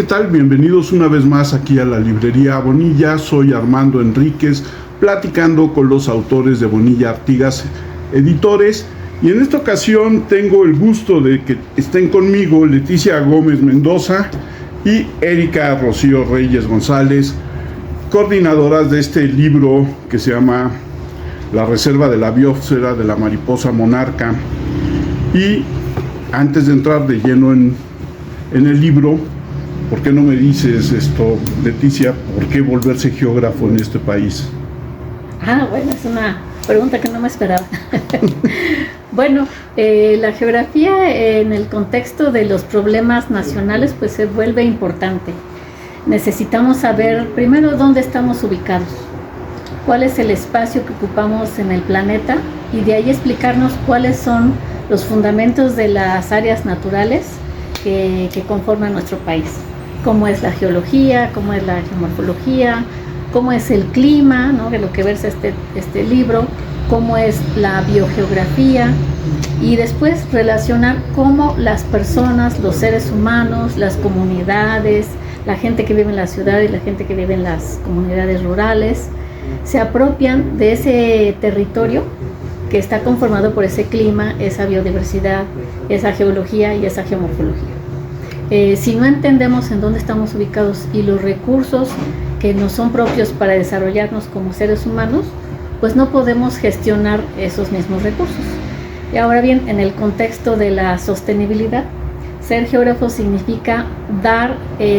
tal? Bienvenidos una vez más aquí a la librería Bonilla. Soy Armando Enríquez, platicando con los autores de Bonilla Artigas Editores. Y en esta ocasión tengo el gusto de que estén conmigo Leticia Gómez Mendoza y Erika Rocío Reyes González, coordinadoras de este libro que se llama La Reserva de la Biosfera de la Mariposa Monarca. Y antes de entrar de lleno en el libro, ¿por qué no me dices esto, Leticia? ¿Por qué volverse geógrafo en este país? Bueno, es una pregunta que no me esperaba. Bueno, la geografía en el contexto de los problemas nacionales pues se vuelve importante. Necesitamos saber primero dónde estamos ubicados, cuál es el espacio que ocupamos en el planeta y de ahí explicarnos cuáles son los fundamentos de las áreas naturales que conforman nuestro país. Cómo es la geología, cómo es la geomorfología, cómo es el clima, ¿no?, de lo que versa este libro, cómo es la biogeografía, y después relacionar cómo las personas, los seres humanos, las comunidades, la gente que vive en la ciudad y la gente que vive en las comunidades rurales, se apropian de ese territorio que está conformado por ese clima, esa biodiversidad, esa geología y esa geomorfología. Si no entendemos en dónde estamos ubicados y los recursos que nos son propios para desarrollarnos como seres humanos, pues no podemos gestionar esos mismos recursos. Y ahora bien, en el contexto de la sostenibilidad, ser geógrafo significa dar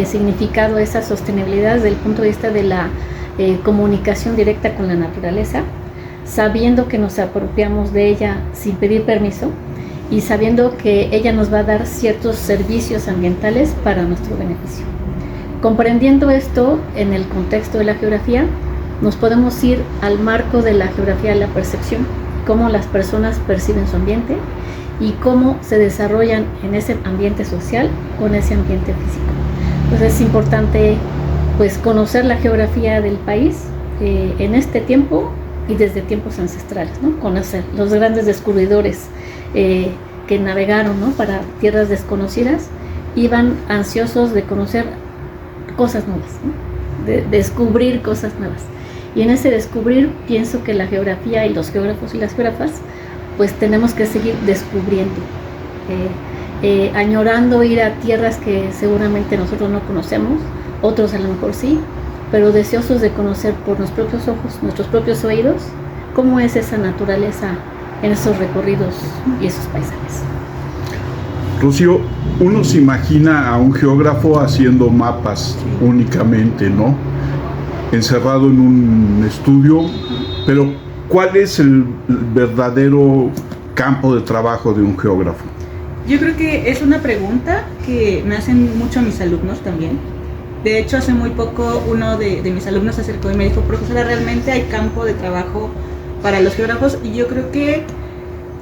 significado a esa sostenibilidad desde el punto de vista de la comunicación directa con la naturaleza, sabiendo que nos apropiamos de ella sin pedir permiso y sabiendo que ella nos va a dar ciertos servicios ambientales para nuestro beneficio. Comprendiendo esto en el contexto de la geografía, nos podemos ir al marco de la geografía de la percepción, cómo las personas perciben su ambiente y cómo se desarrollan en ese ambiente social con ese ambiente físico. Entonces es importante pues conocer la geografía del país en este tiempo y desde tiempos ancestrales, ¿no? Conocer los grandes descubridores que navegaron, ¿no?, para tierras desconocidas, iban ansiosos de conocer cosas nuevas, ¿no?, de descubrir cosas nuevas. Y en ese descubrir pienso que la geografía y los geógrafos y las geógrafas pues tenemos que seguir descubriendo, añorando ir a tierras que seguramente nosotros no conocemos, otros a lo mejor sí, pero deseosos de conocer por nuestros propios ojos, nuestros propios oídos, cómo es esa naturaleza en esos recorridos y esos paisajes. Rocío, uno se imagina a un geógrafo haciendo mapas únicamente, ¿no?, encerrado en un estudio, pero ¿cuál es el verdadero campo de trabajo de un geógrafo? Yo creo que es una pregunta que me hacen mucho mis alumnos también. De hecho, hace muy poco uno de mis alumnos se acercó y me dijo: profesora, ¿realmente hay campo de trabajo para los geógrafos? Y yo creo que,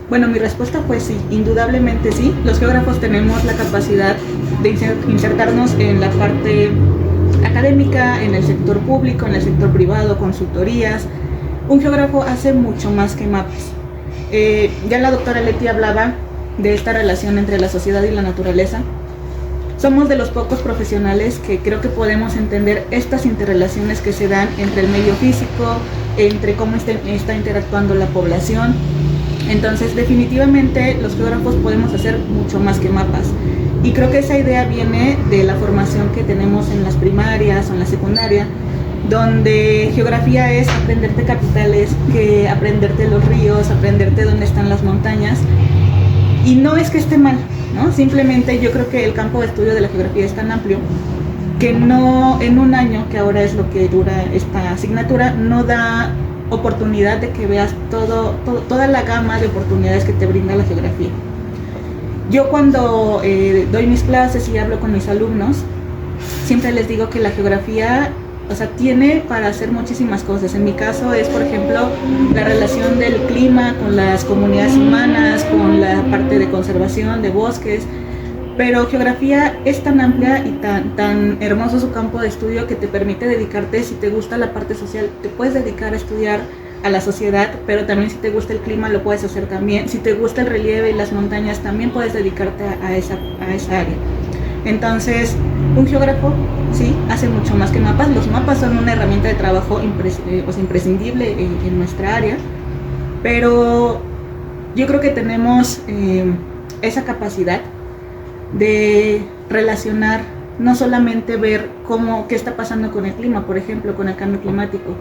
bueno, mi respuesta fue sí, indudablemente sí. Los geógrafos tenemos la capacidad de insertarnos en la parte académica, en el sector público, en el sector privado, consultorías. Un geógrafo hace mucho más que mapas. Ya la doctora Leti hablaba de esta relación entre la sociedad y la naturaleza. Somos de los pocos profesionales que creo que podemos entender estas interrelaciones que se dan entre el medio físico, entre cómo está interactuando la población. Entonces, definitivamente los geógrafos podemos hacer mucho más que mapas. Y creo que esa idea viene de la formación que tenemos en las primarias o en la secundaria, donde geografía es aprenderte capitales, que aprenderte los ríos, aprenderte dónde están las montañas. Y no es que esté mal, ¿no? Simplemente yo creo que el campo de estudio de la geografía es tan amplio que no, en un año, que ahora es lo que dura esta asignatura, no da oportunidad de que veas toda la gama de oportunidades que te brinda la geografía. Yo cuando doy mis clases y hablo con mis alumnos, siempre les digo que la geografía, o sea, tiene para hacer muchísimas cosas. En mi caso es, por ejemplo, la relación del clima con las comunidades humanas, con la parte de conservación de bosques. Pero geografía es tan amplia y tan hermoso su campo de estudio que te permite dedicarte, si te gusta la parte social, te puedes dedicar a estudiar a la sociedad, pero también si te gusta el clima lo puedes hacer también. Si te gusta el relieve y las montañas, también puedes dedicarte a esa área. Entonces, Un geógrafo, sí, hace mucho más que mapas. Los mapas son una herramienta de trabajo imprescindible en nuestra área, pero yo creo que tenemos esa capacidad de relacionar, no solamente ver qué está pasando con el clima, por ejemplo, con el cambio climático,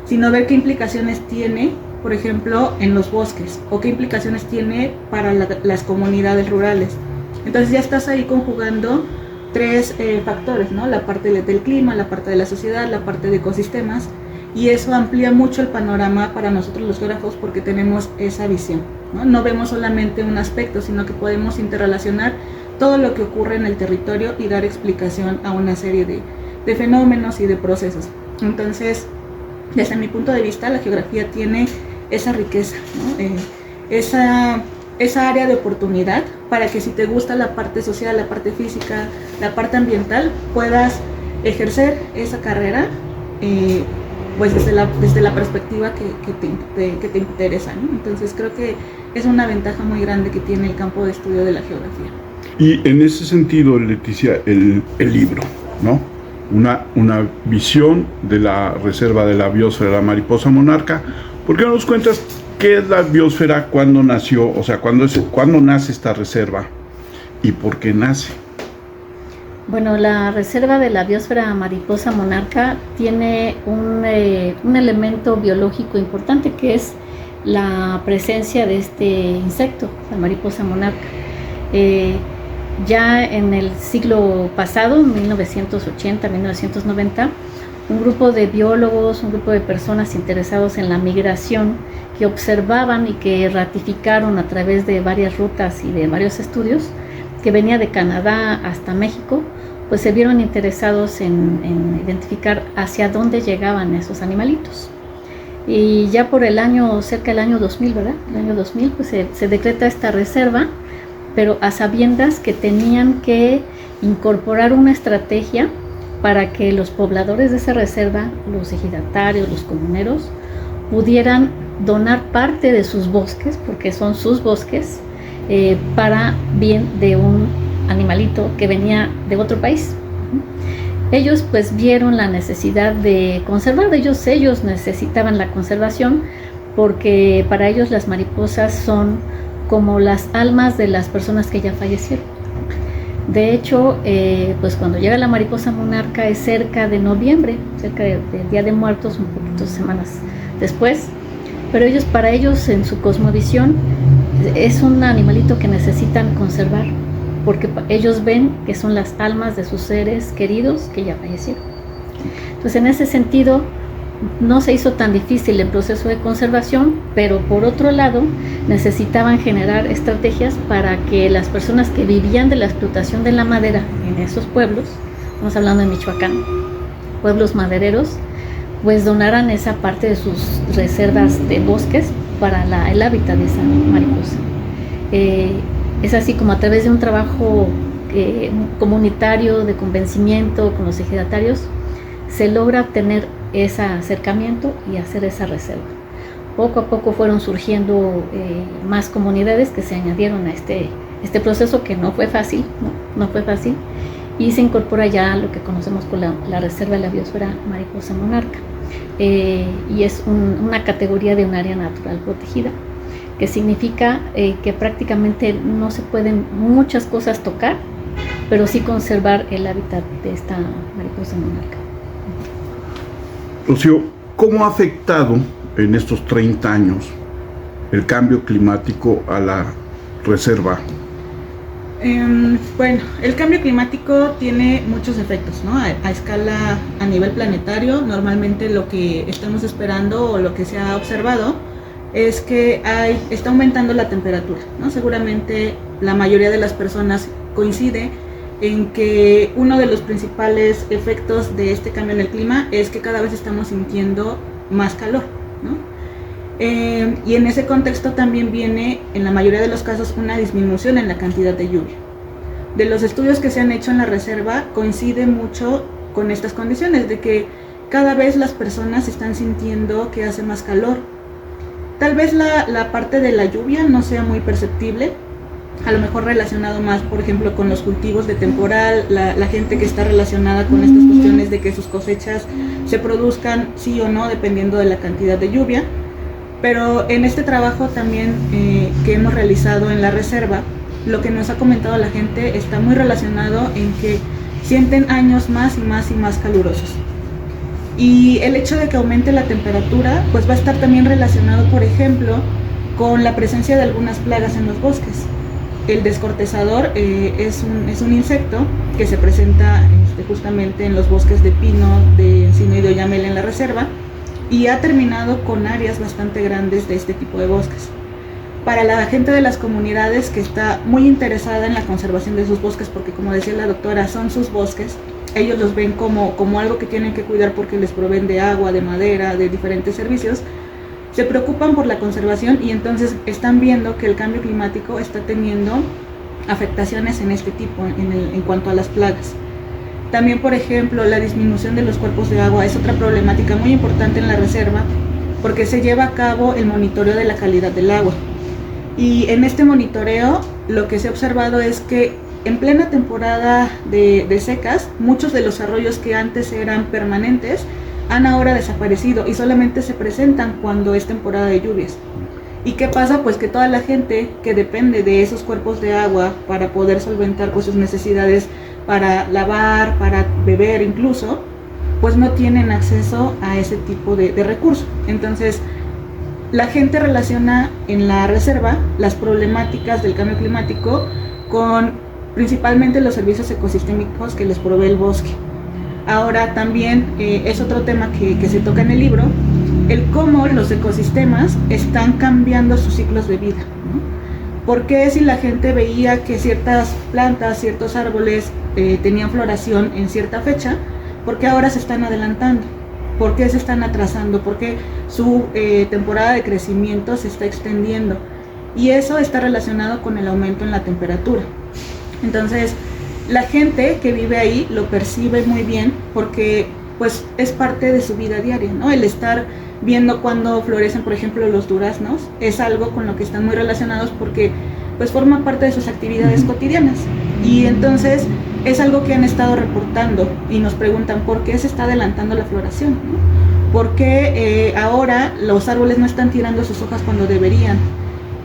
sino ver qué implicaciones tiene, por ejemplo, en los bosques, o qué implicaciones tiene para las comunidades rurales. Entonces ya estás ahí conjugando tres factores, ¿no? La parte del clima, la parte de la sociedad, la parte de ecosistemas, y eso amplía mucho el panorama para nosotros los geógrafos porque tenemos esa visión, ¿no? No vemos solamente un aspecto, sino que podemos interrelacionar todo lo que ocurre en el territorio y dar explicación a una serie de fenómenos y de procesos. Entonces, desde mi punto de vista, la geografía tiene esa riqueza, ¿no? Esa área de oportunidad para que si te gusta la parte social, la parte física, la parte ambiental, puedas ejercer esa carrera pues desde la perspectiva que te interesa, ¿no? Entonces creo que es una ventaja muy grande que tiene el campo de estudio de la geografía. Y en ese sentido, Leticia, el libro, ¿no? Una visión de la reserva de la biosfera de la mariposa monarca. ¿Por qué no nos cuentas qué es la biosfera, cuándo nació, o sea, cuándo nace esta reserva y por qué nace? Bueno, la reserva de la biosfera mariposa monarca tiene un elemento biológico importante que es la presencia de este insecto, la mariposa monarca. Ya en el siglo pasado, 1980, 1990, un grupo de biólogos, un grupo de personas interesados en la migración que observaban y que ratificaron a través de varias rutas y de varios estudios que venía de Canadá hasta México, pues se vieron interesados en identificar hacia dónde llegaban esos animalitos. Y ya por cerca del año 2000, ¿verdad? El año 2000, pues se decreta esta reserva, pero a sabiendas que tenían que incorporar una estrategia para que los pobladores de esa reserva, los ejidatarios, los comuneros, pudieran donar parte de sus bosques, porque son sus bosques, para bien de un animalito que venía de otro país. Ellos pues vieron la necesidad de conservar, ellos necesitaban la conservación, porque para ellos las mariposas son como las almas de las personas que ya fallecieron. De hecho, pues cuando llega la mariposa monarca es cerca de noviembre, cerca del Día de Muertos, un poquito semanas después, pero para ellos en su cosmovisión es un animalito que necesitan conservar, porque ellos ven que son las almas de sus seres queridos que ya fallecieron. Entonces, en ese sentido, no se hizo tan difícil el proceso de conservación, pero por otro lado necesitaban generar estrategias para que las personas que vivían de la explotación de la madera en esos pueblos, estamos hablando de Michoacán, pueblos madereros, pues donaran esa parte de sus reservas de bosques para el hábitat de esa mariposa. Es así como a través de un trabajo comunitario de convencimiento con los ejidatarios se logra obtener ese acercamiento y hacer esa reserva. Poco a poco fueron surgiendo más comunidades que se añadieron a este proceso que no fue fácil, no fue fácil, y se incorpora ya lo que conocemos como la reserva de la biosfera mariposa monarca, y es una categoría de un área natural protegida, que significa que prácticamente no se pueden muchas cosas tocar, pero sí conservar el hábitat de esta mariposa monarca. Rocío, ¿cómo ha afectado en estos 30 años el cambio climático a la reserva? Bueno, el cambio climático tiene muchos efectos, ¿no? A escala, a nivel planetario, normalmente lo que estamos esperando o lo que se ha observado es que está aumentando la temperatura, ¿no? Seguramente la mayoría de las personas coincide en que uno de los principales efectos de este cambio en el clima es que cada vez estamos sintiendo más calor, ¿no? Y en ese contexto también viene, en la mayoría de los casos, una disminución en la cantidad de lluvia. De los estudios que se han hecho en la reserva, coincide mucho con estas condiciones, de que cada vez las personas están sintiendo que hace más calor. Tal vez la parte de la lluvia no sea muy perceptible, a lo mejor relacionado más, por ejemplo, con los cultivos de temporal, la gente que está relacionada con estas cuestiones de que sus cosechas se produzcan sí o no, dependiendo de la cantidad de lluvia. Pero en este trabajo también que hemos realizado en la reserva, lo que nos ha comentado la gente está muy relacionado en que sienten años más y más y más calurosos. Y el hecho de que aumente la temperatura, pues va a estar también relacionado, por ejemplo, con la presencia de algunas plagas en los bosques. El descortezador es un insecto que se presenta justamente en los bosques de pino, de encino y de oyamel en la reserva, y ha terminado con áreas bastante grandes de este tipo de bosques. Para la gente de las comunidades que está muy interesada en la conservación de sus bosques, porque como decía la doctora, son sus bosques, ellos los ven como algo que tienen que cuidar porque les proveen de agua, de madera, de diferentes servicios, se preocupan por la conservación y entonces están viendo que el cambio climático está teniendo afectaciones en este tipo, en cuanto a las plagas. También, por ejemplo, la disminución de los cuerpos de agua es otra problemática muy importante en la reserva, porque se lleva a cabo el monitoreo de la calidad del agua. Y en este monitoreo lo que se ha observado es que en plena temporada de secas, muchos de los arroyos que antes eran permanentes han ahora desaparecido y solamente se presentan cuando es temporada de lluvias. ¿Y qué pasa? Pues que toda la gente que depende de esos cuerpos de agua para poder solventar pues, sus necesidades para lavar, para beber incluso, pues no tienen acceso a ese tipo de recursos. Entonces, la gente relaciona en la reserva las problemáticas del cambio climático con principalmente los servicios ecosistémicos que les provee el bosque. Ahora también es otro tema que se toca en el libro, el cómo los ecosistemas están cambiando sus ciclos de vida, ¿no? ¿Por qué si la gente veía que ciertas plantas, ciertos árboles tenían floración en cierta fecha, por qué ahora se están adelantando? ¿Por qué se están atrasando? ¿Por qué su temporada de crecimiento se está extendiendo? Y eso está relacionado con el aumento en la temperatura. Entonces, la gente que vive ahí lo percibe muy bien porque pues es parte de su vida diaria, ¿no? El estar viendo cuando florecen, por ejemplo, los duraznos, es algo con lo que están muy relacionados porque pues forma parte de sus actividades cotidianas. Y entonces es algo que han estado reportando y nos preguntan por qué se está adelantando la floración, ¿no? ¿Por qué ahora los árboles no están tirando sus hojas cuando deberían?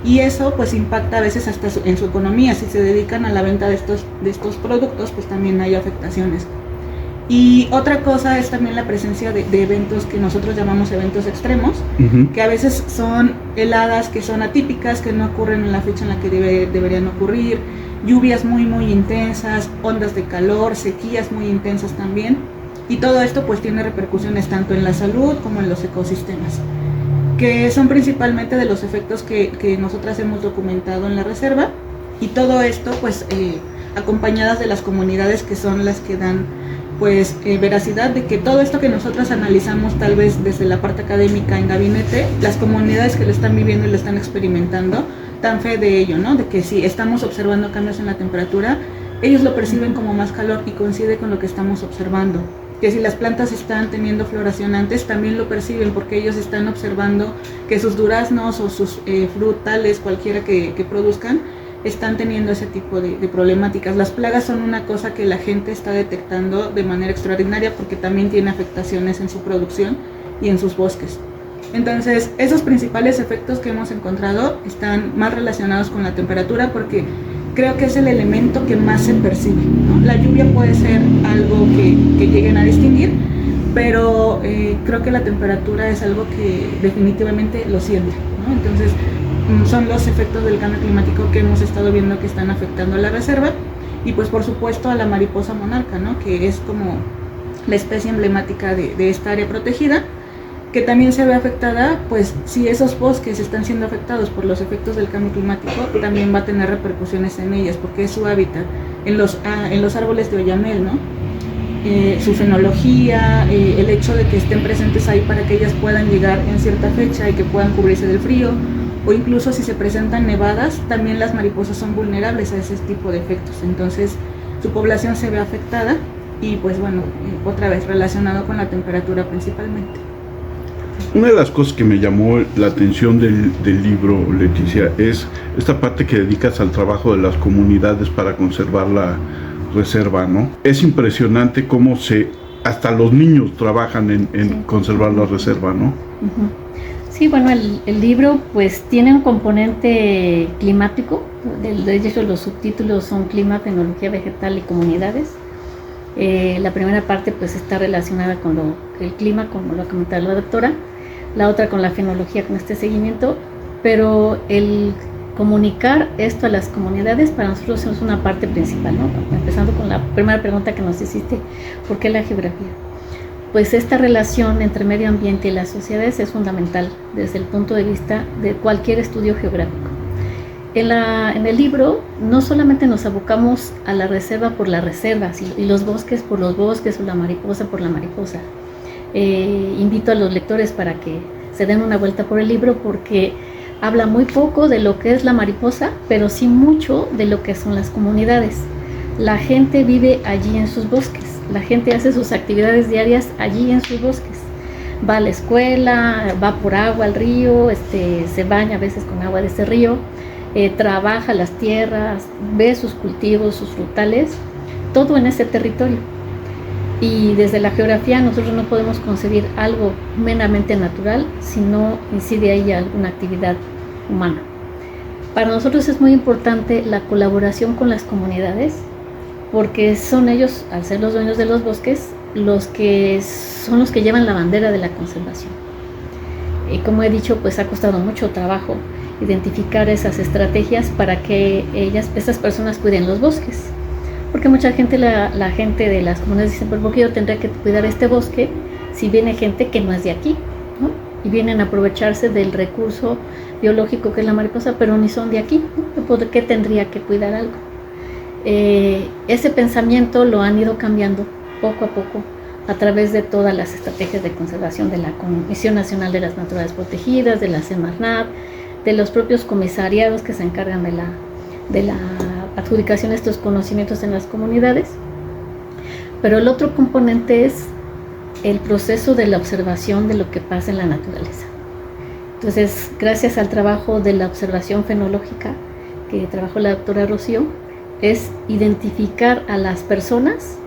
Y eso pues impacta a veces hasta en su economía. Si se dedican a la venta de estos productos, pues también hay afectaciones. Y otra cosa es también la presencia de eventos que nosotros llamamos eventos extremos, que a veces son heladas que son atípicas, que no ocurren en la fecha en la que deberían ocurrir, lluvias muy muy intensas, ondas de calor, sequías muy intensas también. Y todo esto pues tiene repercusiones tanto en la salud como en los ecosistemas, que son principalmente de los efectos que nosotras hemos documentado en la reserva, y todo esto pues acompañadas de las comunidades que son las que dan pues veracidad de que todo esto que nosotras analizamos tal vez desde la parte académica en gabinete, las comunidades que lo están viviendo y lo están experimentando dan fe de ello, ¿no? De que si estamos observando cambios en la temperatura, ellos lo perciben como más calor y coincide con lo que estamos observando. Que si las plantas están teniendo floración antes, también lo perciben porque ellos están observando que sus duraznos o sus frutales, cualquiera que produzcan, están teniendo ese tipo de problemáticas. Las plagas son una cosa que la gente está detectando de manera extraordinaria porque también tiene afectaciones en su producción y en sus bosques. Entonces, esos principales efectos que hemos encontrado están más relacionados con la temperatura porque creo que es el elemento que más se percibe, ¿no? La lluvia puede ser algo que lleguen a distinguir, pero creo que la temperatura es algo que definitivamente lo siente, ¿no? Entonces, son los efectos del cambio climático que hemos estado viendo que están afectando a la reserva y pues por supuesto a la mariposa monarca, ¿no? Que es como la especie emblemática de esta área protegida, que también se ve afectada, pues si esos bosques están siendo afectados por los efectos del cambio climático, también va a tener repercusiones en ellas, porque es su hábitat, en los árboles de oyamel, ¿no? Su fenología, el hecho de que estén presentes ahí para que ellas puedan llegar en cierta fecha y que puedan cubrirse del frío, o incluso si se presentan nevadas, también las mariposas son vulnerables a ese tipo de efectos, entonces su población se ve afectada y pues bueno, otra vez relacionado con la temperatura principalmente. Una de las cosas que me llamó la atención del libro, Leticia, es esta parte que dedicas al trabajo de las comunidades para conservar la reserva, ¿no? Es impresionante cómo hasta los niños trabajan en conservar la reserva, ¿no? Uh-huh. Sí, bueno, el libro pues tiene un componente climático. De hecho, los subtítulos son Clima, Tecnología Vegetal y Comunidades. La primera parte pues está relacionada con el clima, como lo ha comentado la doctora, la otra con la fenología, con este seguimiento, pero el comunicar esto a las comunidades para nosotros es una parte principal, ¿no? Empezando con la primera pregunta que nos hiciste, ¿por qué la geografía? Pues esta relación entre medio ambiente y las sociedades es fundamental desde el punto de vista de cualquier estudio geográfico. En el libro no solamente nos abocamos a la reserva por las reservas y los bosques por los bosques o la mariposa por la mariposa. Invito a los lectores para que se den una vuelta por el libro porque habla muy poco de lo que es la mariposa, pero sí mucho de lo que son las comunidades. La gente vive allí en sus bosques, la gente hace sus actividades diarias allí en sus bosques. Va a la escuela, va por agua al río, se baña a veces con agua de ese río. Trabaja las tierras, ve sus cultivos, sus frutales, todo en ese territorio. Y desde la geografía nosotros no podemos concebir algo meramente natural si no incide ahí alguna actividad humana. Para nosotros es muy importante la colaboración con las comunidades, porque son ellos, al ser los dueños de los bosques, los que llevan la bandera de la conservación. Y como he dicho, pues ha costado mucho trabajo identificar esas estrategias para que esas personas cuiden los bosques. Porque mucha gente, la gente de las comunidades dice, ¿por qué yo tendría que cuidar este bosque si viene gente que no es de aquí, ¿no? Y vienen a aprovecharse del recurso biológico que es la mariposa, pero ni son de aquí, ¿no? ¿Por qué tendría que cuidar algo? Ese pensamiento lo han ido cambiando poco a poco a través de todas las estrategias de conservación de la Comisión Nacional de las Naturalezas Protegidas, de la Semarnat, de los propios comisariados que se encargan de la adjudicación de estos conocimientos en las comunidades. Pero el otro componente es el proceso de la observación de lo que pasa en la naturaleza. Entonces, gracias al trabajo de la observación fenológica que trabajó la doctora Rocío, es identificar a las personas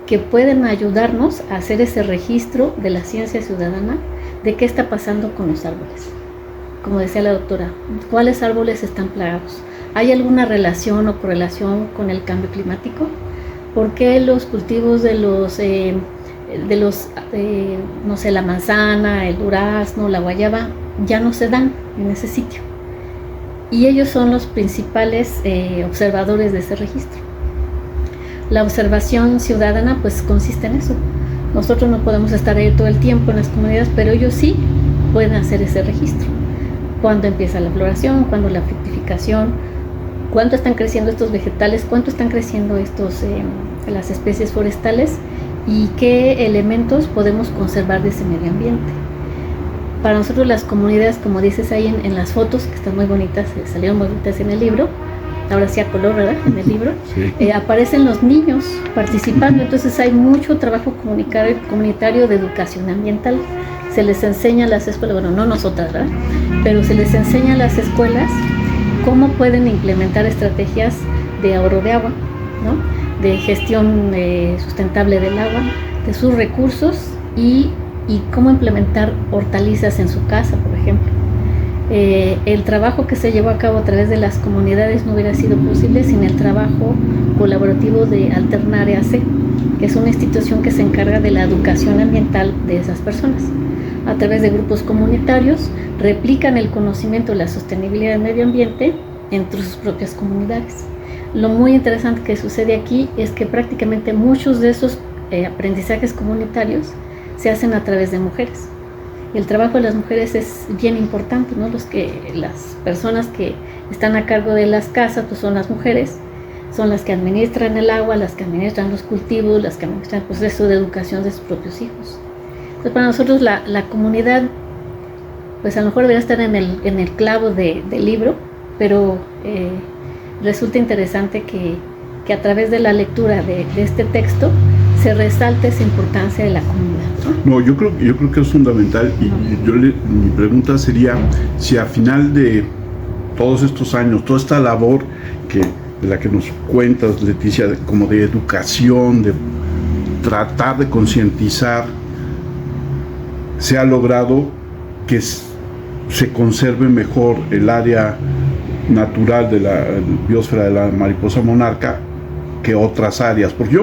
que pueden ayudarnos a hacer ese registro de la ciencia ciudadana de qué está pasando con los árboles. Como decía la doctora, ¿cuáles árboles están plagados? ¿Hay alguna relación o correlación con el cambio climático? ¿Por qué los cultivos no sé, la manzana, el durazno, la guayaba, ya no se dan en ese sitio? Y ellos son los principales observadores de ese registro. La observación ciudadana pues consiste en eso. Nosotros no podemos estar ahí todo el tiempo en las comunidades, pero ellos sí pueden hacer ese registro. Cuándo empieza la floración, cuándo la fructificación, cuánto están creciendo estos vegetales, cuánto están creciendo las especies forestales y qué elementos podemos conservar de ese medio ambiente. Para nosotros las comunidades, como dices ahí en las fotos, que están muy bonitas, salieron muy bonitas en el libro, ahora sí a color, ¿verdad? En el libro, sí. Aparecen los niños participando, entonces hay mucho trabajo comunitario de educación ambiental. Se les enseña a las escuelas, bueno, no nosotras, ¿verdad? Pero se les enseña a las escuelas cómo pueden implementar estrategias de ahorro de agua, ¿no? De gestión sustentable del agua, de sus recursos y cómo implementar hortalizas en su casa, por ejemplo. El trabajo que se llevó a cabo a través de las comunidades no hubiera sido posible sin el trabajo colaborativo de Alternar EAC, que es una institución que se encarga de la educación ambiental de esas personas. A través de grupos comunitarios replican el conocimiento de la sostenibilidad del medio ambiente entre sus propias comunidades. Lo muy interesante que sucede aquí es que prácticamente muchos de esos aprendizajes comunitarios se hacen a través de mujeres. Y el trabajo de las mujeres es bien importante, ¿no? Las personas que están a cargo de las casas pues son las mujeres, son las que administran el agua, las que administran los cultivos, las que administran el proceso de educación de sus propios hijos. Entonces, para nosotros la comunidad, pues a lo mejor debería estar en el clavo del libro, pero resulta interesante que a través de la lectura de este texto se resalta esa importancia de la comunidad, ¿no? No, yo creo que es fundamental y mi pregunta sería si a final de todos estos años, toda esta labor de la que nos cuentas, Leticia, como de educación, de tratar de concientizar, se ha logrado que se conserve mejor el área natural de la biosfera de la mariposa monarca que otras áreas, porque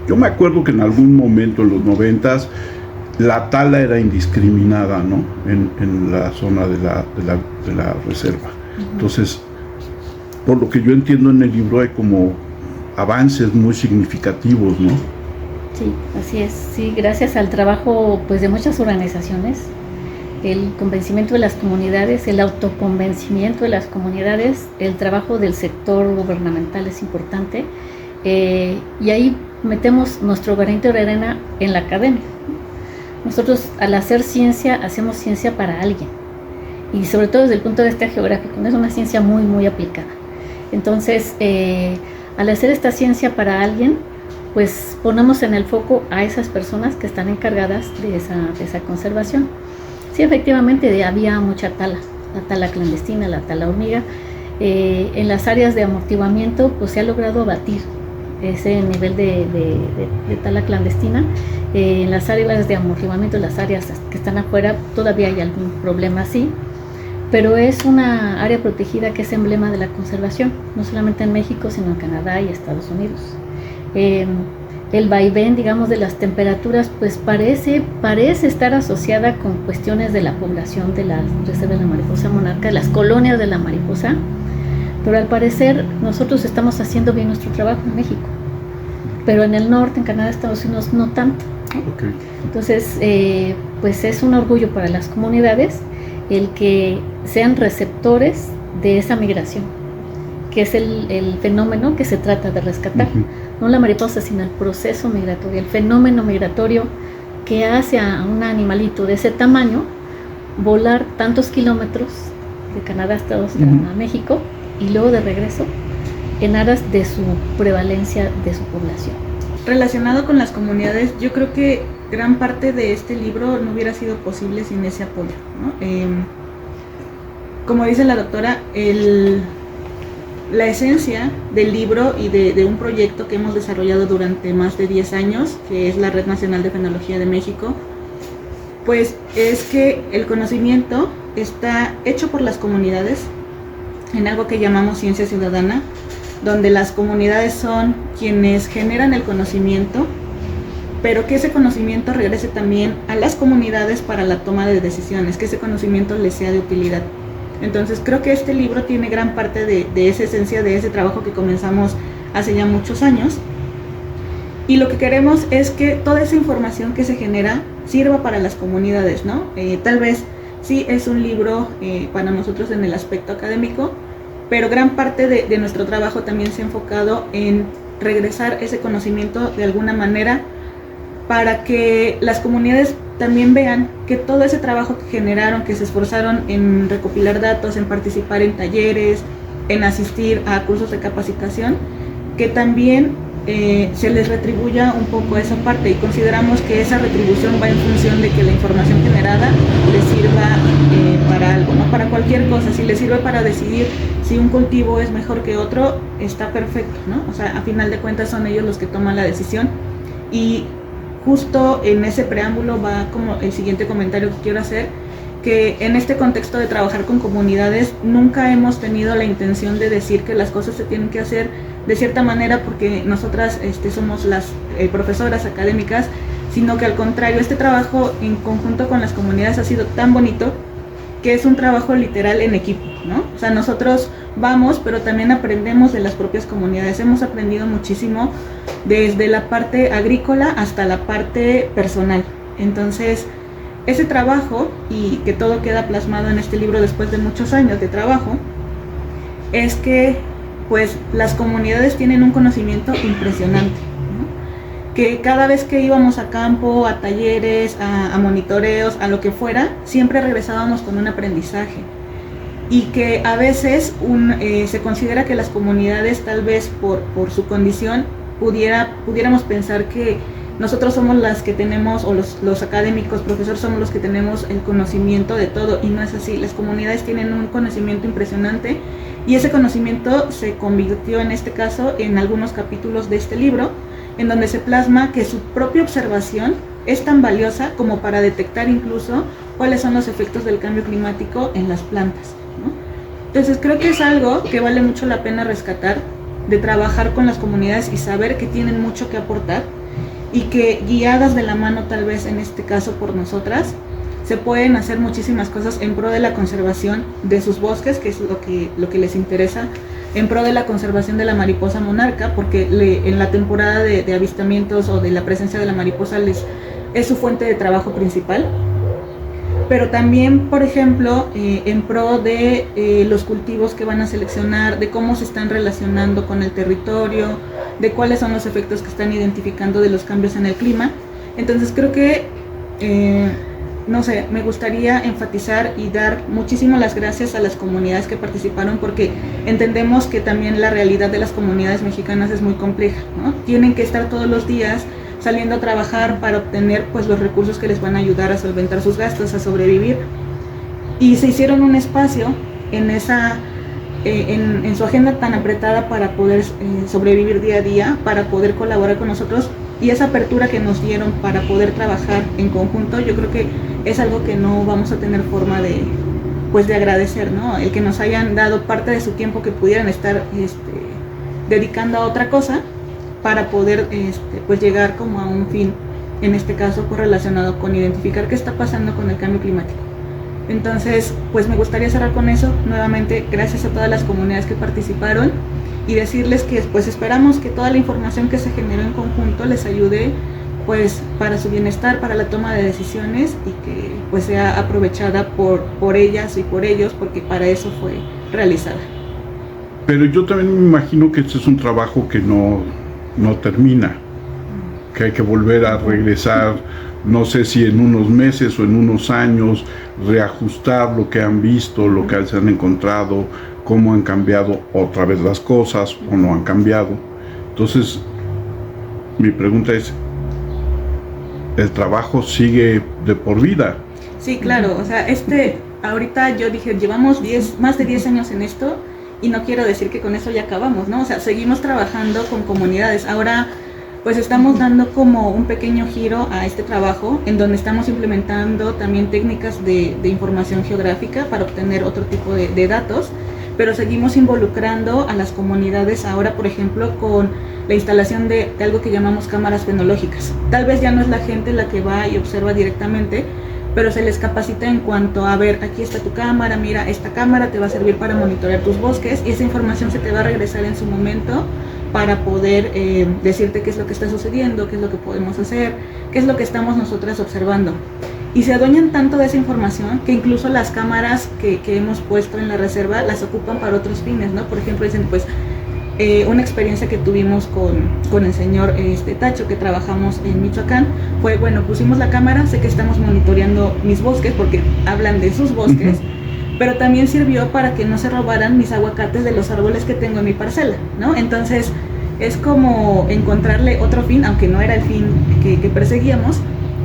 yo me acuerdo que en algún momento en los 90s la tala era indiscriminada, ¿no? En la zona de la reserva. Entonces, por lo que yo entiendo en el libro hay como avances muy significativos, ¿no? Sí, así es. Sí, gracias al trabajo pues de muchas organizaciones, el convencimiento de las comunidades, el autoconvencimiento de las comunidades, el trabajo del sector gubernamental es importante, y ahí metemos nuestro granito de arena en la academia. Nosotros al hacer ciencia, hacemos ciencia para alguien, y sobre todo desde el punto de vista geográfico, no es una ciencia muy, muy aplicada. Entonces, al hacer esta ciencia para alguien, pues ponemos en el foco a esas personas que están encargadas de esa conservación. Sí, efectivamente había mucha tala, la tala clandestina, la tala hormiga. En las áreas de amortiguamiento pues se ha logrado abatir ese nivel de tala clandestina. En las áreas de amortiguamiento, las áreas que están afuera, todavía hay algún problema así, pero es una área protegida que es emblema de la conservación, no solamente en México, sino en Canadá y Estados Unidos. El vaivén, digamos, de las temperaturas, pues parece estar asociada con cuestiones de la población de la reserva de la mariposa monarca, de las colonias de la mariposa, pero al parecer nosotros estamos haciendo bien nuestro trabajo en México, pero en el norte, en Canadá, Estados Unidos, no tanto, ¿no? Okay. Entonces, pues es un orgullo para las comunidades el que sean receptores de esa migración, que es el fenómeno que se trata de rescatar. No la mariposa, sino el proceso migratorio, el fenómeno migratorio que hace a un animalito de ese tamaño volar tantos kilómetros de Canadá a México y luego de regreso en aras de su prevalencia de su población. Relacionado con las comunidades, yo creo que gran parte de este libro no hubiera sido posible sin ese apoyo, ¿no? Como dice la doctora, la esencia del libro y de un proyecto que hemos desarrollado durante más de 10 años, que es la Red Nacional de Fenología de México, pues es que el conocimiento está hecho por las comunidades en algo que llamamos ciencia ciudadana, donde las comunidades son quienes generan el conocimiento, pero que ese conocimiento regrese también a las comunidades para la toma de decisiones, que ese conocimiento les sea de utilidad. Entonces creo que este libro tiene gran parte de esa esencia, de ese trabajo que comenzamos hace ya muchos años, y lo que queremos es que toda esa información que se genera sirva para las comunidades, ¿no? Tal vez sí es un libro para nosotros en el aspecto académico, pero gran parte de nuestro trabajo también se ha enfocado en regresar ese conocimiento de alguna manera para que las comunidades también vean que todo ese trabajo que generaron, que se esforzaron en recopilar datos, en participar en talleres, en asistir a cursos de capacitación, que también se les retribuya un poco esa parte, y consideramos que esa retribución va en función de que la información generada les sirva para algo, ¿no? Para cualquier cosa. Si les sirve para decidir si un cultivo es mejor que otro, está perfecto, ¿no? O sea, a final de cuentas son ellos los que toman la decisión, y justo en ese preámbulo va como el siguiente comentario que quiero hacer, que en este contexto de trabajar con comunidades nunca hemos tenido la intención de decir que las cosas se tienen que hacer de cierta manera porque nosotras somos las profesoras académicas, sino que al contrario, este trabajo en conjunto con las comunidades ha sido tan bonito que es un trabajo literal en equipo, ¿no? O sea, nosotros vamos, pero también aprendemos de las propias comunidades. Hemos aprendido muchísimo desde la parte agrícola hasta la parte personal. Entonces, ese trabajo, y que todo queda plasmado en este libro después de muchos años de trabajo, es que pues las comunidades tienen un conocimiento impresionante, ¿no? Que cada vez que íbamos a campo, a talleres, a monitoreos, a lo que fuera, siempre regresábamos con un aprendizaje, y que a veces se considera que las comunidades, tal vez por su condición, pudiéramos pensar que nosotros somos las que tenemos, o los académicos, profesores, somos los que tenemos el conocimiento de todo, y no es así. Las comunidades tienen un conocimiento impresionante, y ese conocimiento se convirtió en este caso en algunos capítulos de este libro, en donde se plasma que su propia observación es tan valiosa como para detectar incluso cuáles son los efectos del cambio climático en las plantas, ¿no? Entonces creo que es algo que vale mucho la pena rescatar, de trabajar con las comunidades y saber que tienen mucho que aportar, y que guiadas de la mano, tal vez en este caso por nosotras, se pueden hacer muchísimas cosas en pro de la conservación de sus bosques, que es lo que les interesa, en pro de la conservación de la mariposa monarca, porque en la temporada de avistamientos o de la presencia de la mariposa es su fuente de trabajo principal. Pero también, por ejemplo, en pro de los cultivos que van a seleccionar, de cómo se están relacionando con el territorio, de cuáles son los efectos que están identificando de los cambios en el clima. Entonces creo que, no sé, me gustaría enfatizar y dar muchísimas las gracias a las comunidades que participaron, porque entendemos que también la realidad de las comunidades mexicanas es muy compleja, ¿no? Tienen que estar todos los días saliendo a trabajar para obtener pues los recursos que les van a ayudar a solventar sus gastos, a sobrevivir, y se hicieron un espacio en su agenda tan apretada para poder sobrevivir día a día, para poder colaborar con nosotros, y esa apertura que nos dieron para poder trabajar en conjunto, yo creo que es algo que no vamos a tener forma de agradecer, ¿no? El que nos hayan dado parte de su tiempo que pudieran estar dedicando a otra cosa, para poder pues llegar como a un fin, en este caso pues relacionado con identificar qué está pasando con el cambio climático. Entonces pues me gustaría cerrar con eso. Nuevamente, gracias a todas las comunidades que participaron, y decirles que pues esperamos que toda la información que se generó en conjunto les ayude pues para su bienestar, para la toma de decisiones, y que pues sea aprovechada por ellas y por ellos, porque para eso fue realizada. Pero yo también me imagino que este es un trabajo que no termina, que hay que volver a regresar, no sé si en unos meses o en unos años, reajustar lo que han visto, lo que se han encontrado, cómo han cambiado otra vez las cosas o no han cambiado. Entonces, mi pregunta es, ¿el trabajo sigue de por vida? Sí, claro, o sea, ahorita yo dije, llevamos más de 10 años en esto, y no quiero decir que con eso ya acabamos, ¿no? O sea, seguimos trabajando con comunidades. Ahora, pues estamos dando como un pequeño giro a este trabajo, en donde estamos implementando también técnicas de información geográfica para obtener otro tipo de datos, pero seguimos involucrando a las comunidades ahora, por ejemplo, con la instalación de algo que llamamos cámaras fenológicas. Tal vez ya no es la gente la que va y observa directamente, pero se les capacita en cuanto a ver, aquí está tu cámara, mira, esta cámara te va a servir para monitorear tus bosques, y esa información se te va a regresar en su momento para poder decirte qué es lo que está sucediendo, qué es lo que podemos hacer, qué es lo que estamos nosotras observando. Y se adueñan tanto de esa información que incluso las cámaras que hemos puesto en la reserva las ocupan para otros fines, ¿no? Por ejemplo, dicen, pues, una experiencia que tuvimos con el señor Tacho, que trabajamos en Michoacán, fue, bueno, pusimos la cámara, sé que estamos monitoreando mis bosques, porque hablan de sus bosques, pero también sirvió para que no se robaran mis aguacates de los árboles que tengo en mi parcela, ¿no? Entonces, es como encontrarle otro fin, aunque no era el fin que perseguíamos,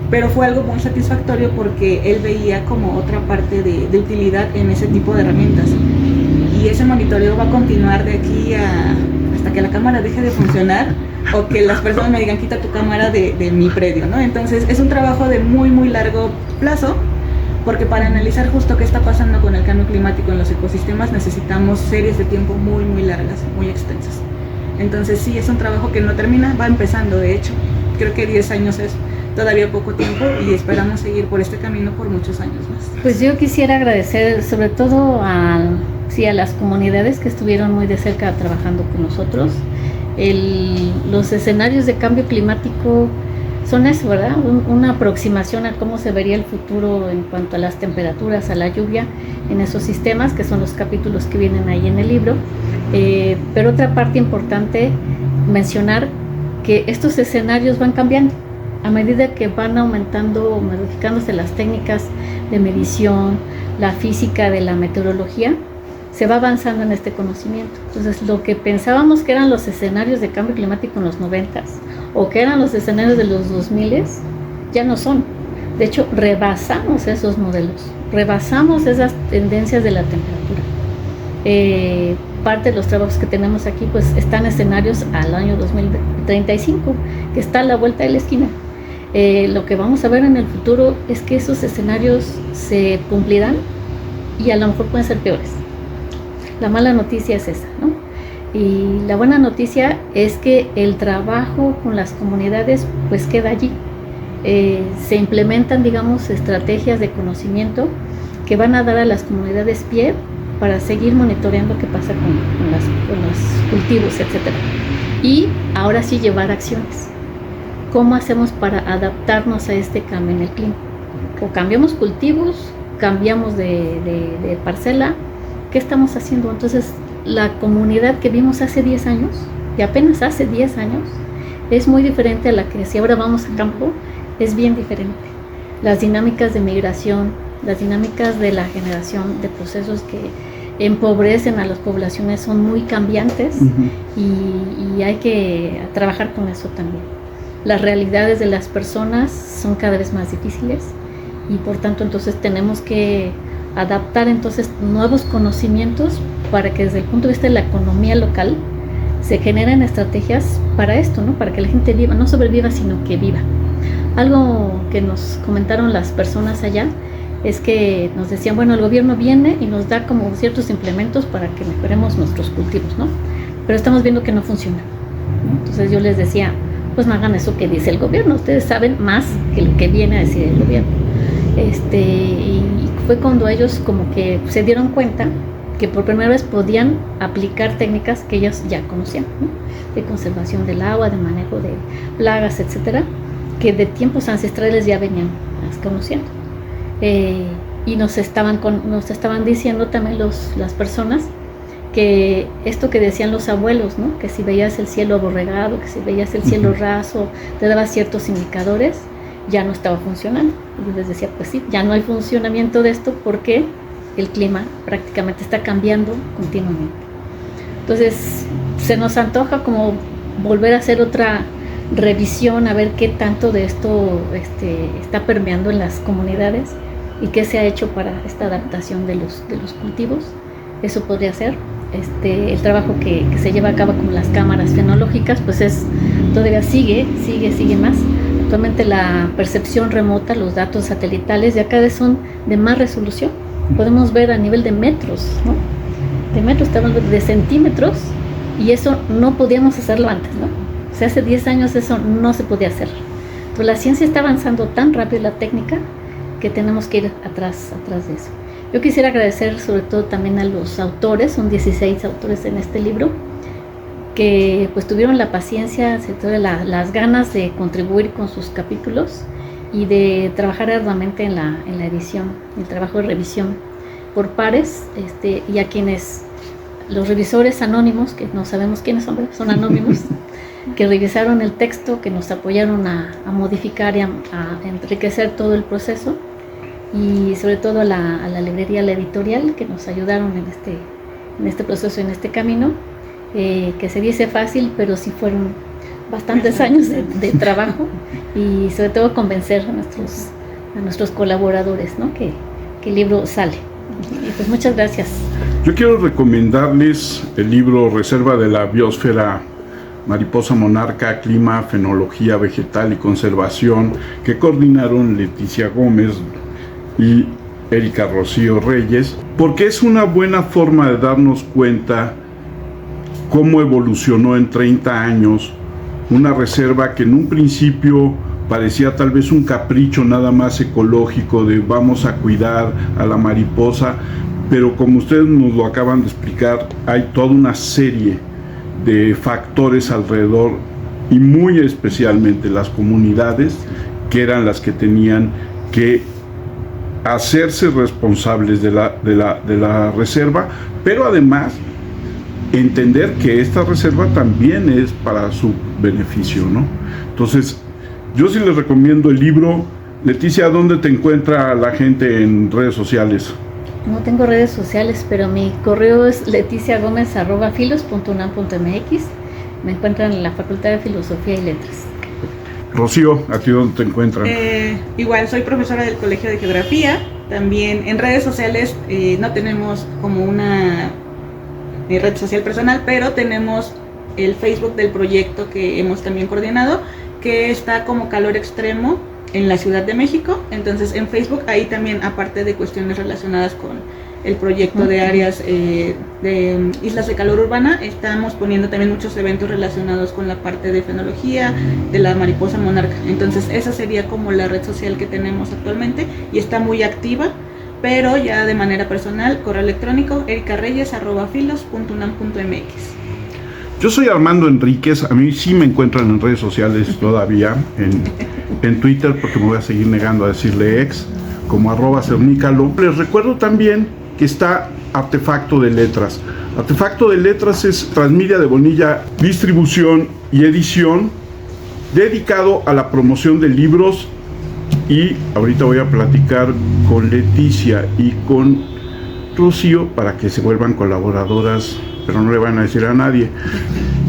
pero fue algo muy satisfactorio, porque él veía como otra parte de utilidad en ese tipo de herramientas. Y ese monitoreo va a continuar de aquí hasta que la cámara deje de funcionar, o que las personas me digan, quita tu cámara de mi predio, ¿no? Entonces es un trabajo de muy, muy largo plazo, porque para analizar justo qué está pasando con el cambio climático en los ecosistemas necesitamos series de tiempo muy, muy largas, muy extensas. Entonces sí, es un trabajo que no termina, va empezando, de hecho. Creo que 10 años es todavía poco tiempo, y esperamos seguir por este camino por muchos años más. Pues yo quisiera agradecer sobre todo a las comunidades que estuvieron muy de cerca trabajando con nosotros. Los escenarios de cambio climático son eso, ¿verdad? Una aproximación a cómo se vería el futuro en cuanto a las temperaturas, a la lluvia en esos sistemas, que son los capítulos que vienen ahí en el libro. Pero otra parte importante, mencionar que estos escenarios van cambiando a medida que van aumentando o modificándose las técnicas de medición, la física de la meteorología. se va avanzando en este conocimiento. Entonces, lo que pensábamos que eran los escenarios de cambio climático en los 90s o que eran los escenarios de los 2000s, ya no son. De hecho, rebasamos esos modelos, rebasamos esas tendencias de la temperatura. Parte de los trabajos que tenemos aquí pues están escenarios al año 2035, que está a la vuelta de la esquina. Lo que vamos a ver en el futuro es que esos escenarios se cumplirán y a lo mejor pueden ser peores. La mala noticia es esa, ¿no? Y la buena noticia es que el trabajo con las comunidades pues queda allí. Se implementan, digamos, estrategias de conocimiento que van a dar a las comunidades pie para seguir monitoreando qué pasa con los cultivos, etc. Y ahora sí llevar acciones. ¿Cómo hacemos para adaptarnos a este cambio en el clima? O cambiamos cultivos, cambiamos de parcela, ¿qué estamos haciendo? Entonces, la comunidad que vimos hace 10 años, y apenas hace 10 años, es muy diferente a la que si ahora vamos a campo, es bien diferente. Las dinámicas de migración, las dinámicas de la generación de procesos que empobrecen a las poblaciones son muy cambiantes y hay que trabajar con eso también. Las realidades de las personas son cada vez más difíciles y por tanto entonces tenemos que adaptar entonces nuevos conocimientos para que desde el punto de vista de la economía local se generen estrategias para esto, ¿no? Para que la gente viva, no sobreviva, sino que viva. Algo que nos comentaron las personas allá es que nos decían, bueno, el gobierno viene y nos da como ciertos implementos para que mejoremos nuestros cultivos, ¿no? Pero estamos viendo que no funciona, ¿no? Entonces yo les decía, pues no hagan eso que dice el gobierno, ustedes saben más que lo que viene a decir el gobierno. Y fue cuando ellos como que se dieron cuenta que por primera vez podían aplicar técnicas que ellos ya conocían, ¿no? De conservación del agua, de manejo de plagas, etcétera, que de tiempos ancestrales ya venían conociendo. Y nos estaban diciendo también las personas que esto que decían los abuelos, ¿no? Que si veías el cielo aborregado, que si veías el cielo raso, te daba ciertos indicadores, ya no estaba funcionando. Y yo les decía, pues sí, ya no hay funcionamiento de esto porque el clima prácticamente está cambiando continuamente. Entonces, se nos antoja como volver a hacer otra revisión, a ver qué tanto de esto está permeando en las comunidades y qué se ha hecho para esta adaptación de los cultivos. Eso podría ser. El trabajo que se lleva a cabo con las cámaras fenológicas, pues todavía sigue más. Actualmente la percepción remota, los datos satelitales ya cada vez son de más resolución. Podemos ver a nivel de metros, ¿no? De metros, estamos de centímetros, y eso no podíamos hacerlo antes, ¿no? O sea, hace 10 años eso no se podía hacer. Entonces la ciencia está avanzando tan rápido, la técnica, que tenemos que ir atrás de eso. Yo quisiera agradecer sobre todo también a los autores, son 16 autores en este libro, que pues tuvieron la paciencia, las ganas de contribuir con sus capítulos y de trabajar arduamente en la edición, el trabajo de revisión por pares, y a quienes los revisores anónimos, que no sabemos quiénes son anónimos, que revisaron el texto, que nos apoyaron a modificar y a enriquecer todo el proceso, y sobre todo a la librería, la editorial, que nos ayudaron en este proceso, en este camino, que se dice fácil, pero sí fueron bastantes años de trabajo, y sobre todo convencer a nuestros colaboradores, ¿no? que el libro sale. Y pues muchas gracias. Yo quiero recomendarles el libro Reserva de la Biosfera, Mariposa Monarca, Clima, Fenología Vegetal y Conservación, que coordinaron Leticia Gómez y Erika Rocío Reyes, porque es una buena forma de darnos cuenta cómo evolucionó en 30 años una reserva que en un principio parecía tal vez un capricho nada más ecológico de vamos a cuidar a la mariposa, pero como ustedes nos lo acaban de explicar, hay toda una serie de factores alrededor, y muy especialmente las comunidades, que eran las que tenían que hacerse responsables de la reserva, pero además entender que esta reserva también es para su beneficio, ¿no? Entonces, yo sí les recomiendo el libro. Leticia, ¿dónde te encuentra la gente en redes sociales? No tengo redes sociales, pero mi correo es leticiagomez@filos.unam.mx. Me encuentran en la Facultad de Filosofía y Letras. Rocío, ¿a ti dónde te encuentran? Igual soy profesora del Colegio de Geografía. También en redes sociales no tenemos como una red social personal, pero tenemos el Facebook del proyecto que hemos también coordinado, que está como Calor Extremo en la Ciudad de México. Entonces en Facebook ahí también, aparte de cuestiones relacionadas con el proyecto de áreas de islas de calor urbana, estamos poniendo también muchos eventos relacionados con la parte de fenología, de la mariposa monarca. Entonces esa sería como la red social que tenemos actualmente y está muy activa, pero ya de manera personal, correo electrónico ericareyes@filos.unam.mx. Yo soy Armando Enríquez, a mí sí me encuentran en redes sociales todavía, en Twitter, porque me voy a seguir negando a decirle ex, como @cernícalo. Les recuerdo también que está Artefacto de Letras. Artefacto de Letras es Transmedia de Bonilla, distribución y edición, dedicado a la promoción de libros, y ahorita voy a platicar con Leticia y con Rocío para que se vuelvan colaboradoras, pero no le van a decir a nadie.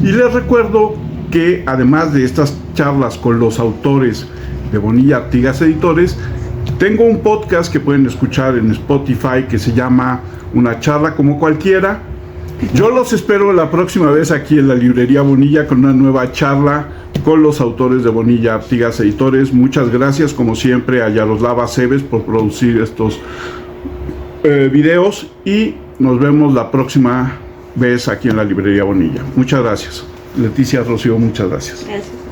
Y les recuerdo que además de estas charlas con los autores de Bonilla Artigas Editores, tengo un podcast que pueden escuchar en Spotify que se llama Una charla como cualquiera. Yo los espero la próxima vez aquí en la librería Bonilla con una nueva charla con los autores de Bonilla Artigas Editores. Muchas gracias como siempre a Yaroslava Cebes por producir estos videos, y nos vemos la próxima vez aquí en la librería Bonilla. Muchas gracias. Leticia, Rocío, muchas gracias. Gracias.